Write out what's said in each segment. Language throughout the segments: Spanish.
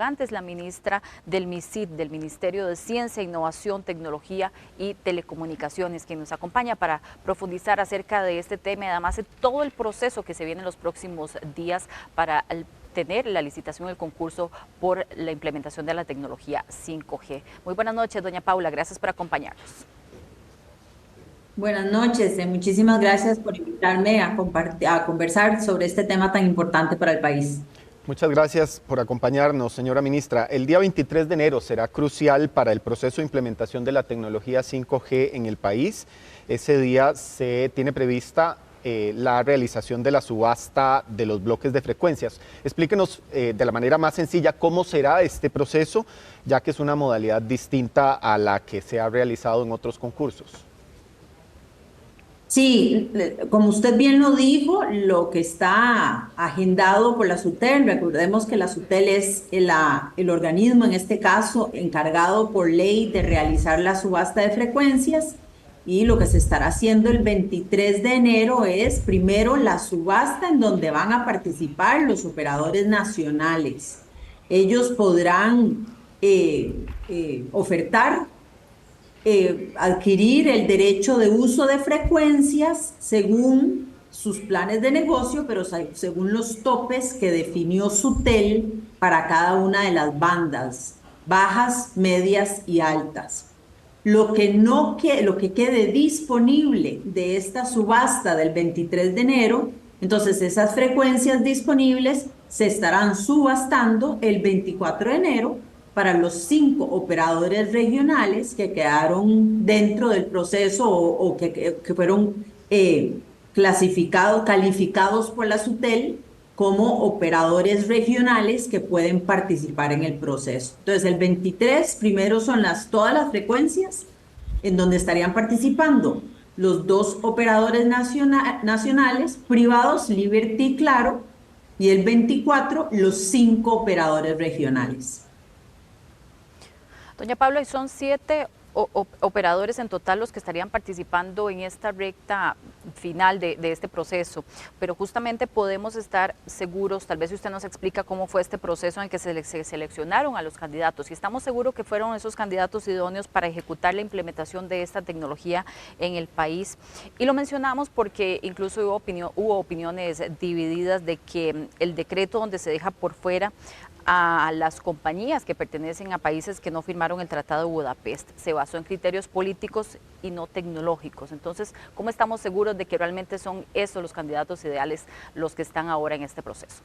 interrogante es la ministra del MICIT, del Ministerio de Ciencia, Innovación, Tecnología y Telecomunicaciones, quien nos acompaña para profundizar acerca de este tema y además de todo el proceso que se viene en los próximos días para tener la licitación, el concurso por la implementación de la tecnología 5G. Muy buenas noches, doña Paula, gracias por acompañarnos. Buenas noches, muchísimas gracias por invitarme a conversar sobre este tema tan importante para el país. Muchas gracias por acompañarnos, señora ministra. El día 23 de enero será crucial para el proceso de implementación de la tecnología 5G en el país. Ese día se tiene prevista la realización de la subasta de los bloques de frecuencias. Explíquenos de la manera más sencilla cómo será este proceso, ya que es una modalidad distinta a la que se ha realizado en otros concursos. Sí, como usted bien lo dijo, lo que está agendado por la SUTEL, recordemos que la SUTEL es el organismo, en este caso, encargado por ley de realizar la subasta de frecuencias, y lo que se estará haciendo el 23 de enero es, primero, la subasta en donde van a participar los operadores nacionales. Ellos podrán ofertar adquirir el derecho de uso de frecuencias según sus planes de negocio, pero según los topes que definió SUTEL para cada una de las bandas, bajas, medias y altas. Lo que quede disponible de esta subasta del 23 de enero, entonces esas frecuencias disponibles se estarán subastando el 24 de enero para los 5 operadores regionales que quedaron dentro del proceso o que fueron calificados por la SUTEL como operadores regionales que pueden participar en el proceso. Entonces, el 23 primero son todas las frecuencias en donde estarían participando los 2 operadores nacionales privados, Liberty y Claro, y el 24 los 5 operadores regionales. Doña Paula, y son 7 operadores en total los que estarían participando en esta recta final de este proceso, pero justamente podemos estar seguros, tal vez si usted nos explica cómo fue este proceso en que se seleccionaron a los candidatos, y estamos seguros que fueron esos candidatos idóneos para ejecutar la implementación de esta tecnología en el país. Y lo mencionamos porque incluso hubo opiniones divididas de que el decreto donde se deja por fuera a las compañías que pertenecen a países que no firmaron el Tratado de Budapest se basó en criterios políticos y no tecnológicos. Entonces, ¿cómo estamos seguros de que realmente son esos los candidatos ideales los que están ahora en este proceso?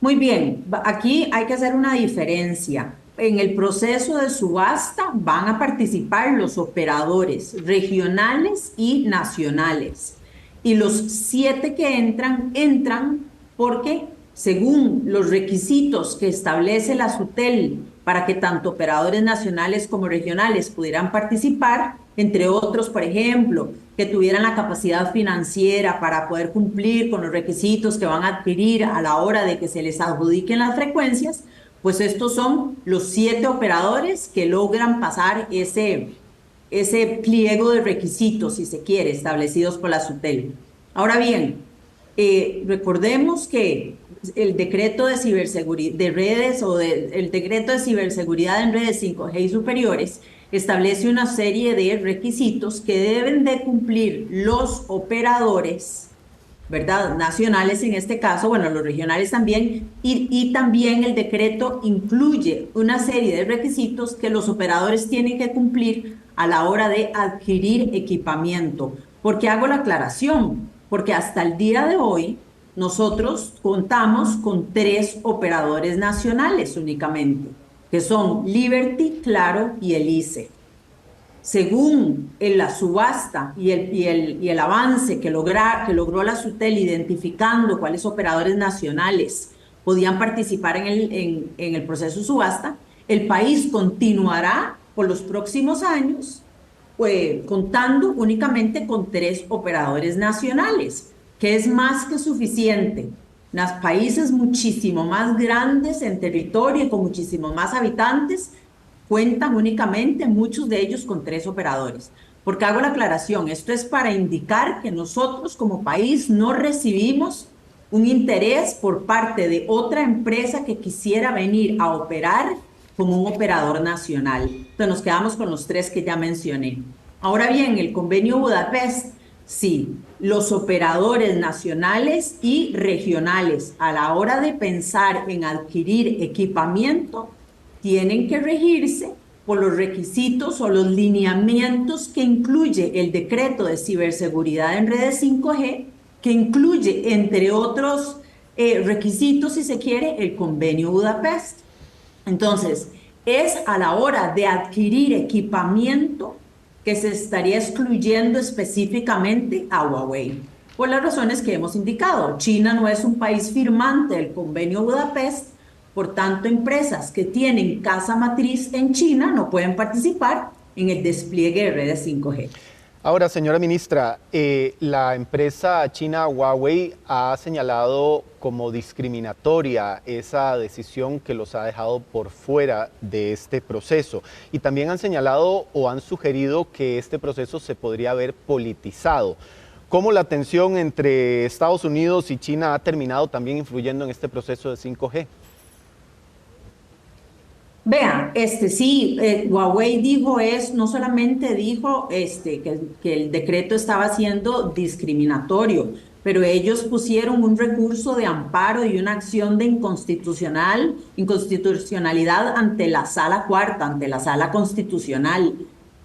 Muy bien, aquí hay que hacer una diferencia. En el proceso de subasta van a participar los operadores regionales y nacionales. Y los 7 que entran porque según los requisitos que establece la SUTEL para que tanto operadores nacionales como regionales pudieran participar, entre otros, por ejemplo, que tuvieran la capacidad financiera para poder cumplir con los requisitos que van a adquirir a la hora de que se les adjudiquen las frecuencias, pues estos son los 7 operadores que logran pasar ese pliego de requisitos, si se quiere, establecidos por la SUTEL. Ahora bien, recordemos que el decreto de ciberseguridad de redes el decreto de ciberseguridad en redes 5G y superiores establece una serie de requisitos que deben de cumplir los operadores, ¿verdad? Nacionales en este caso, bueno, los regionales también, y también el decreto incluye una serie de requisitos que los operadores tienen que cumplir a la hora de adquirir equipamiento. ¿Por qué hago la aclaración? Porque hasta el día de hoy nosotros contamos con 3 operadores nacionales únicamente, que son Liberty, Claro y el ICE. Según la subasta y el avance que logró la SUTEL identificando cuáles operadores nacionales podían participar en el proceso de subasta, el país continuará por los próximos años contando únicamente con 3 operadores nacionales, que es más que suficiente. Los países muchísimo más grandes en territorio y con muchísimos más habitantes cuentan únicamente, muchos de ellos, con 3 operadores. Porque hago la aclaración, esto es para indicar que nosotros como país no recibimos un interés por parte de otra empresa que quisiera venir a operar como un operador nacional. Entonces nos quedamos con los 3 que ya mencioné. Ahora bien, el convenio Budapest, sí, los operadores nacionales y regionales a la hora de pensar en adquirir equipamiento tienen que regirse por los requisitos o los lineamientos que incluye el decreto de ciberseguridad en redes 5G, que incluye, entre otros requisitos, si se quiere, el convenio Budapest. Entonces, es a la hora de adquirir equipamiento que se estaría excluyendo específicamente a Huawei, por las razones que hemos indicado. China no es un país firmante del convenio Budapest, por tanto, empresas que tienen casa matriz en China no pueden participar en el despliegue de redes 5G. Ahora, señora ministra, la empresa china Huawei ha señalado como discriminatoria esa decisión que los ha dejado por fuera de este proceso. Y también han señalado o han sugerido que este proceso se podría haber politizado. ¿Cómo la tensión entre Estados Unidos y China ha terminado también influyendo en este proceso de 5G? Vean, sí, Huawei dijo no solamente dijo que el decreto estaba siendo discriminatorio, pero ellos pusieron un recurso de amparo y una acción de inconstitucionalidad ante la Sala Cuarta, ante la Sala Constitucional.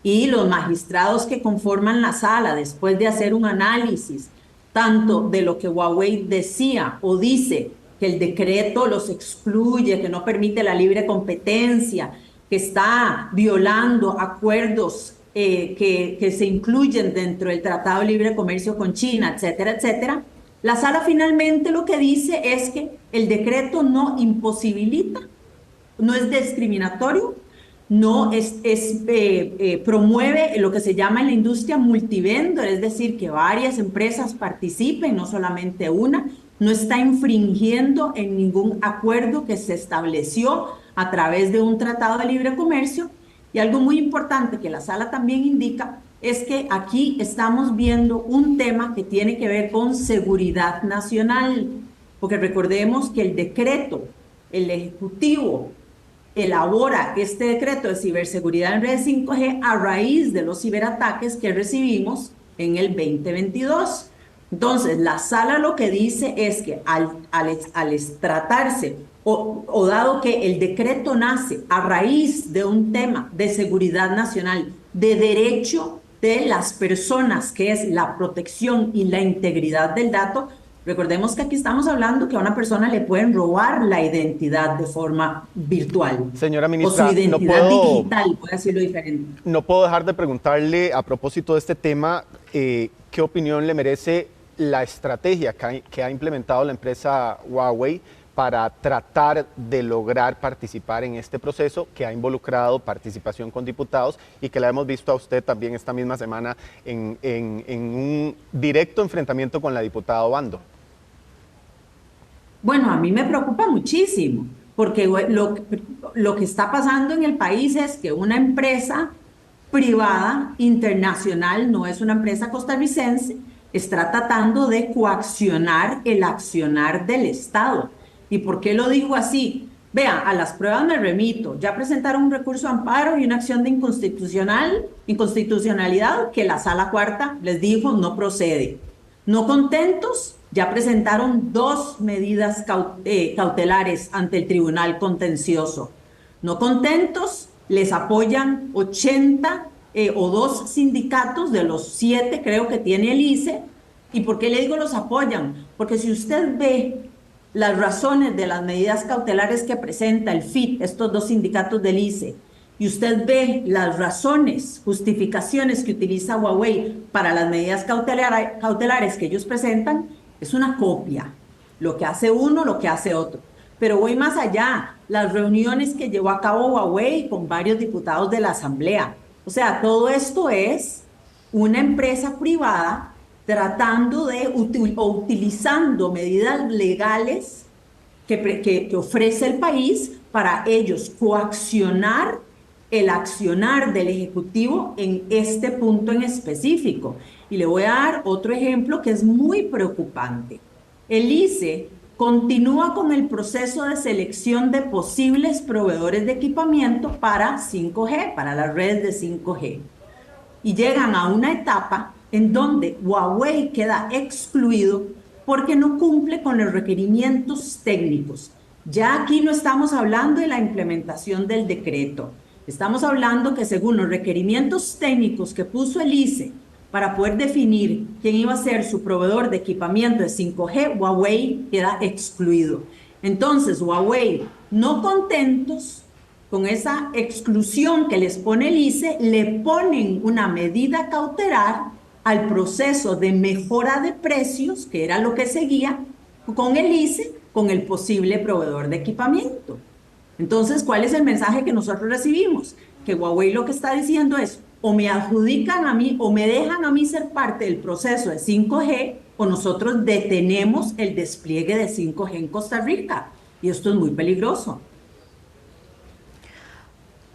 Y los magistrados que conforman la sala, después de hacer un análisis tanto de lo que Huawei decía o dice, que el decreto los excluye, que no permite la libre competencia, que está violando acuerdos que se incluyen dentro del Tratado de Libre Comercio con China, etcétera, etcétera. La sala finalmente lo que dice es que el decreto no imposibilita, no es discriminatorio, no promueve lo que se llama en la industria multivendor, es decir, que varias empresas participen, no solamente una, no está infringiendo en ningún acuerdo que se estableció a través de un tratado de libre comercio. Y algo muy importante que la sala también indica es que aquí estamos viendo un tema que tiene que ver con seguridad nacional, porque recordemos que el decreto, el Ejecutivo, elabora este decreto de ciberseguridad en redes 5G a raíz de los ciberataques que recibimos en el 2022. Entonces, la sala lo que dice es que al tratarse o dado que el decreto nace a raíz de un tema de seguridad nacional, de derecho de las personas, que es la protección y la integridad del dato, recordemos que aquí estamos hablando que a una persona le pueden robar la identidad de forma virtual. Señora ministra, o su identidad digital, puede decirlo diferente. No puedo dejar de preguntarle a propósito de este tema, ¿qué opinión le merece la estrategia que ha implementado la empresa Huawei para tratar de lograr participar en este proceso que ha involucrado participación con diputados y que la hemos visto a usted también esta misma semana en un directo enfrentamiento con la diputada Obando? Bueno, a mí me preocupa muchísimo, porque lo que está pasando en el país es que una empresa privada internacional, no es una empresa costarricense, está tratando de coaccionar el accionar del Estado. ¿Y por qué lo digo así? Vean, a las pruebas me remito. Ya presentaron un recurso de amparo y una acción de inconstitucionalidad que la Sala Cuarta les dijo no procede. No contentos, ya presentaron 2 medidas cautelares ante el Tribunal Contencioso. No contentos, les apoyan 80 o 2 sindicatos de los 7, creo que tiene el ICE. ¿Y por qué le digo los apoyan? Porque si usted ve las razones de las medidas cautelares que presenta el FIT, estos 2 sindicatos del ICE, y usted ve las razones, justificaciones que utiliza Huawei para las medidas cautelares que ellos presentan, es una copia. Lo que hace uno, lo que hace otro. Pero voy más allá, las reuniones que llevó a cabo Huawei con varios diputados de la Asamblea. O sea, todo esto es una empresa privada tratando de utilizando medidas legales que ofrece el país para ellos coaccionar el accionar del Ejecutivo en este punto en específico. Y le voy a dar otro ejemplo que es muy preocupante. El ICE continúa con el proceso de selección de posibles proveedores de equipamiento para 5G, para las redes de 5G. Y llegan a una etapa en donde Huawei queda excluido porque no cumple con los requerimientos técnicos. Ya aquí no estamos hablando de la implementación del decreto. Estamos hablando que según los requerimientos técnicos que puso el ICE para poder definir quién iba a ser su proveedor de equipamiento de 5G, Huawei queda excluido. Entonces, Huawei, no contentos con esa exclusión que les pone el ICE, le ponen una medida cautelar al proceso de mejora de precios, que era lo que seguía con el ICE, con el posible proveedor de equipamiento. Entonces, ¿cuál es el mensaje que nosotros recibimos? Que Huawei lo que está diciendo es, o me adjudican a mí, o me dejan a mí ser parte del proceso de 5G, o nosotros detenemos el despliegue de 5G en Costa Rica. Y esto es muy peligroso.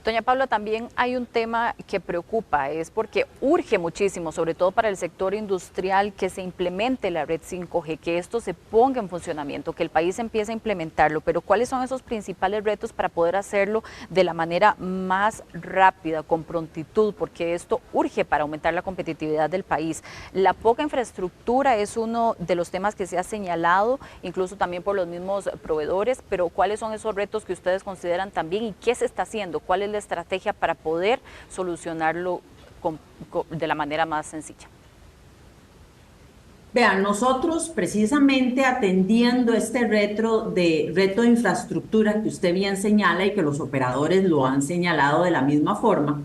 Doña Paula, también hay un tema que preocupa, es porque urge muchísimo, sobre todo para el sector industrial, que se implemente la red 5G, que esto se ponga en funcionamiento, que el país empiece a implementarlo, pero ¿cuáles son esos principales retos para poder hacerlo de la manera más rápida, con prontitud? Porque esto urge para aumentar la competitividad del país. La poca infraestructura es uno de los temas que se ha señalado, incluso también por los mismos proveedores, pero ¿cuáles son esos retos que ustedes consideran también y qué se está haciendo? ¿Cuál es la estrategia para poder solucionarlo de la manera más sencilla? Vean, nosotros precisamente atendiendo este reto de infraestructura que usted bien señala y que los operadores lo han señalado de la misma forma,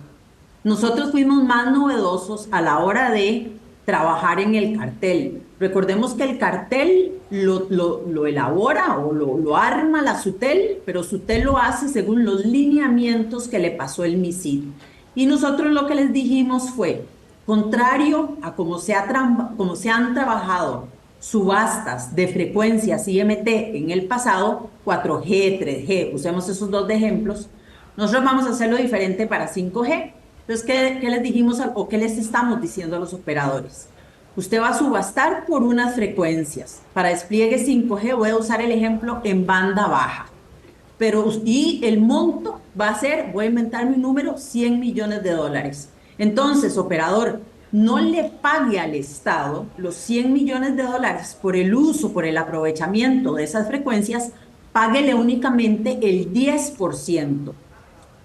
nosotros fuimos más novedosos a la hora de trabajar en el cartel. Recordemos que el cartel lo elabora o lo arma la SUTEL, pero SUTEL lo hace según los lineamientos que le pasó el MISID. Y nosotros lo que les dijimos fue, contrario a como se han trabajado subastas de frecuencias IMT en el pasado, 4G, 3G, usemos esos dos de ejemplos, nosotros vamos a hacerlo diferente para 5G. Entonces, ¿qué les dijimos o qué les estamos diciendo a los operadores? Usted va a subastar por unas frecuencias. Para despliegue 5G voy a usar el ejemplo en banda baja. Y el monto va a ser, voy a inventar mi número, 100 millones de dólares. Entonces, operador, no le pague al Estado los 100 millones de dólares por el uso, por el aprovechamiento de esas frecuencias, páguele únicamente el 10%.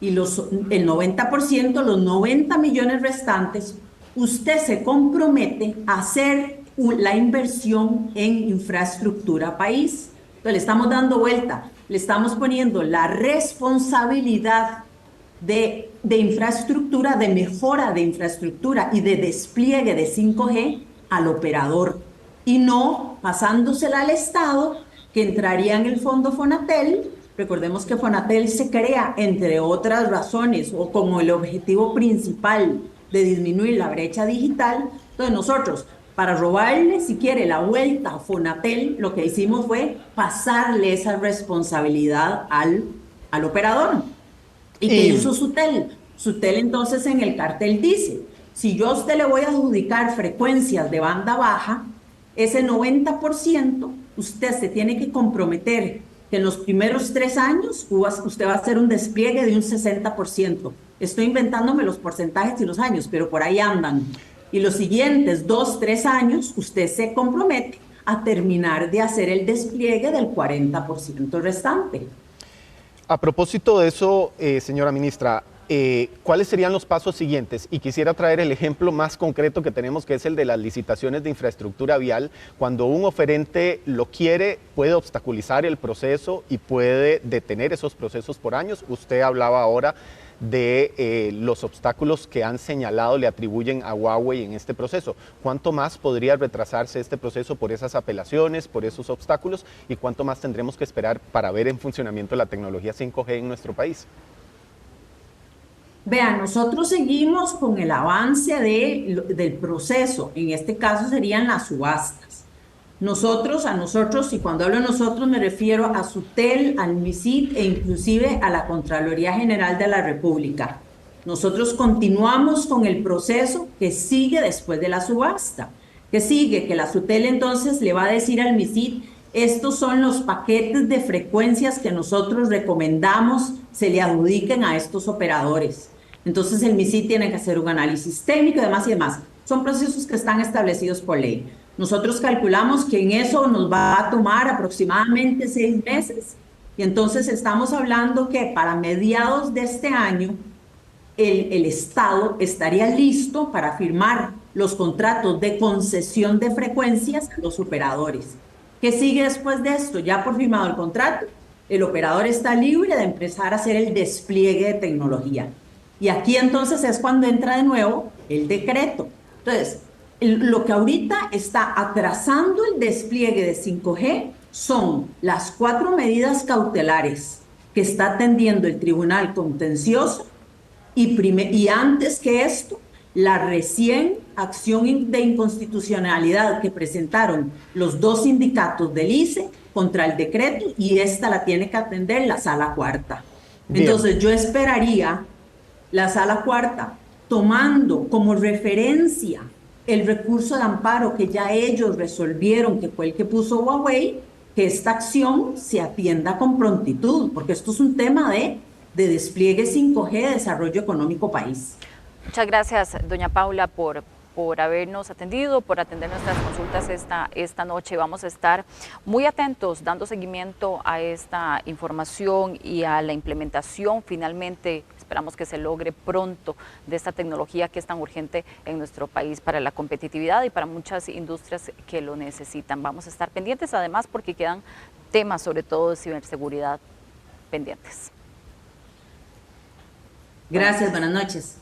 Y el 90%, los 90 millones restantes, usted se compromete a hacer la inversión en infraestructura país. Entonces le estamos dando vuelta, le estamos poniendo la responsabilidad de infraestructura, de mejora de infraestructura y de despliegue de 5G al operador y no pasándosela al Estado, que entraría en el fondo Fonatel. Recordemos que Fonatel se crea, entre otras razones, o como el objetivo principal de disminuir la brecha digital. Entonces nosotros, para robarle, si quiere, la vuelta a Fonatel, lo que hicimos fue pasarle esa responsabilidad al operador. ¿Y qué hizo SUTEL? SUTEL entonces en el cartel dice, si yo a usted le voy a adjudicar frecuencias de banda baja, ese 90% usted se tiene que comprometer que en los primeros 3 años usted va a hacer un despliegue de un 60%. Estoy inventándome los porcentajes y los años, pero por ahí andan. Y los siguientes 2, 3 años, usted se compromete a terminar de hacer el despliegue del 40% restante. A propósito de eso, señora ministra, ¿cuáles serían los pasos siguientes? Y quisiera traer el ejemplo más concreto que tenemos, que es el de las licitaciones de infraestructura vial. Cuando un oferente lo quiere, puede obstaculizar el proceso y puede detener esos procesos por años. Usted hablaba ahora de los obstáculos que han señalado, le atribuyen a Huawei en este proceso. ¿Cuánto más podría retrasarse este proceso por esas apelaciones, por esos obstáculos? ¿Y cuánto más tendremos que esperar para ver en funcionamiento la tecnología 5G en nuestro país? Vean, nosotros seguimos con el avance del proceso, en este caso serían las subastas. A nosotros, y cuando hablo de nosotros me refiero a SUTEL, al MISID e inclusive a la Contraloría General de la República. Nosotros continuamos con el proceso que sigue después de la subasta. ¿Qué sigue? Que la SUTEL entonces le va a decir al MISID estos son los paquetes de frecuencias que nosotros recomendamos se le adjudiquen a estos operadores. Entonces el MISI tiene que hacer un análisis técnico y demás y demás. Son procesos que están establecidos por ley. Nosotros calculamos que en eso nos va a tomar aproximadamente 6 meses. Y entonces estamos hablando que para mediados de este año el Estado estaría listo para firmar los contratos de concesión de frecuencias a los operadores. ¿Qué sigue después de esto? Ya por firmado el contrato, el operador está libre de empezar a hacer el despliegue de tecnología. Y aquí entonces es cuando entra de nuevo el decreto. Entonces, lo que ahorita está atrasando el despliegue de 5G son las 4 medidas cautelares que está atendiendo el Tribunal Contencioso y antes que esto, la recién acción de inconstitucionalidad que presentaron los 2 sindicatos del ICE contra el decreto, y esta la tiene que atender la Sala Cuarta. Bien. Entonces yo esperaría la Sala Cuarta tomando como referencia el recurso de amparo que ya ellos resolvieron, que fue el que puso Huawei, que esta acción se atienda con prontitud, porque esto es un tema de despliegue 5G, de desarrollo económico país. Muchas gracias, doña Paula, por habernos atendido, por atender nuestras consultas esta noche. Vamos a estar muy atentos, dando seguimiento a esta información y a la implementación. Finalmente, esperamos que se logre pronto de esta tecnología que es tan urgente en nuestro país para la competitividad y para muchas industrias que lo necesitan. Vamos a estar pendientes, además, porque quedan temas, sobre todo de ciberseguridad, pendientes. Gracias, buenas noches.